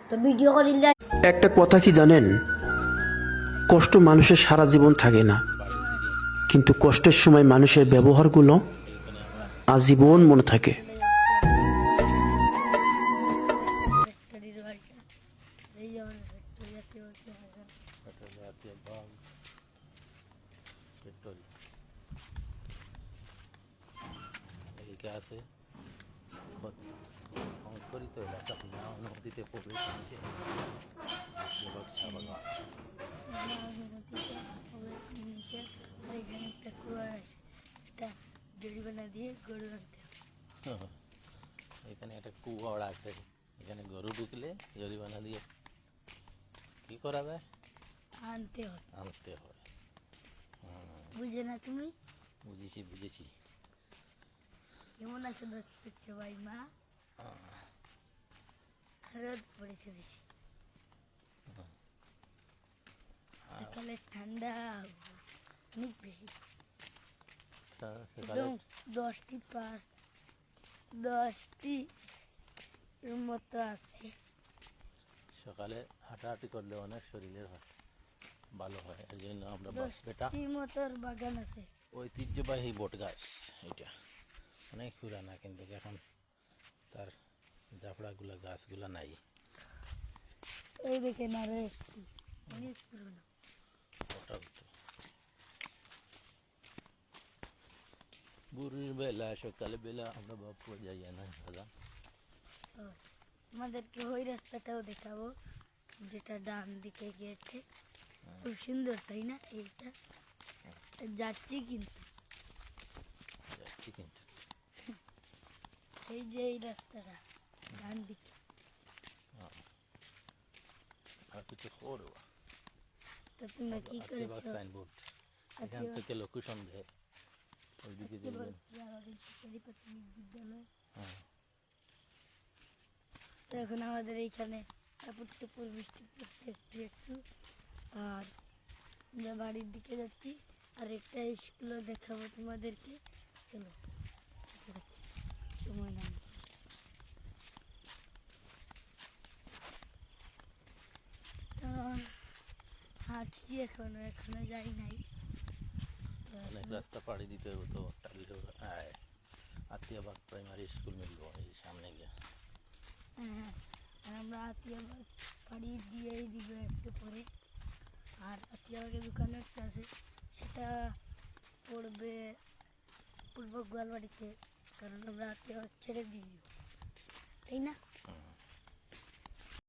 তো ভিডিও করিলে একটা কথা কি জানেন, কষ্ট মানুষের সারা জীবন থাকে না, কিন্তু কষ্টের সময় মানুষের ব্যবহারগুলো আজীবন মনে থাকে। ফ্যাক্টরির বাড়িটা এই যে আমাদের ফ্যাক্টরি আছে বলছে আছে সংস্করিত এলাকা নদীতে প্রবেশ হয়েছে চা বাগান। নিচে আর এখানে একটা কুয়া আছে, এটা জরিমানা দিয়ে গরু আনতে হবে। এখানে একটা কুয়াড় আছে, এখানে গরু ঢুকলে জরিমানা দিয়ে কি করা যায়, আনতে হয়। আনতে হয়। বুঝে না তুমি? বুঝেছি বুঝেছি। কেমন আছে সবাই? মা রোদ পড়েছে বেশি, সকালে ঠান্ডা অনেক বেশি, সকালে একদম 10টি মতো আছে। সকালে হাঁটাহাঁটি করলে অনেক শরীরের ভালো হয়, এই জন্য আমরা বেটা 10টি মতোর বাগান আছে। ঐতিহ্যবাহী বট গাছ, এটা অনেক পুরানা, কিন্তু এখন তার জাফড়াগুলা গাছগুলা নাই। এই দেখেন আরো একটি অনেক পুরনো। ওটাও তো বুড়ির বেলা, সকালে বেলা আমরা বাপু যাই না দাদা। আমাদেরকে ওই রাস্তাটাও দেখাবো, যেটা ডান দিকে গিয়েছে। খুব সুন্দর, তাই না? এইটা যাচ্ছি কিন্তু, যাচ্ছি কিন্তু এই যে এই রাস্তাটা ডান দিকে। আর কিছু করবো তো তোমরা কি করেছো? সাইনবোর্ড এখান থেকে লোকেশন দেয়, ওইদিকে যাবেন। বিদ্যালয়। হ্যাঁ, তো এখন আমাদের এইখানে কাপড় টাপড় বৃষ্টি পড়ছে একটু একটু, আর আমরা বাড়ির দিকে যাচ্ছি। আর একটা স্কুলও দেখাবো তোমাদেরকে, চলো দেখি, সময় না হাঁটছি, এখনো যাই নাই। অনেক রাস্তা পাড়ি দিতে হবে, তো আতিয়াবাগ প্রাইমারি স্কুল মিলবো এই সামনে গিয়ে। হ্যাঁ, আর আমরা আতিয়াবাগ পাড়ি দিয়েই দিব একটু পরে। আর আতিয়াবাগের দোকানে একটা আছে, সেটা পড়বে পূর্ব গোয়ালবাড়িতে, কারণ আমরা আতিয়াবাগ ছেড়ে দিয়ে দিব, তাই না?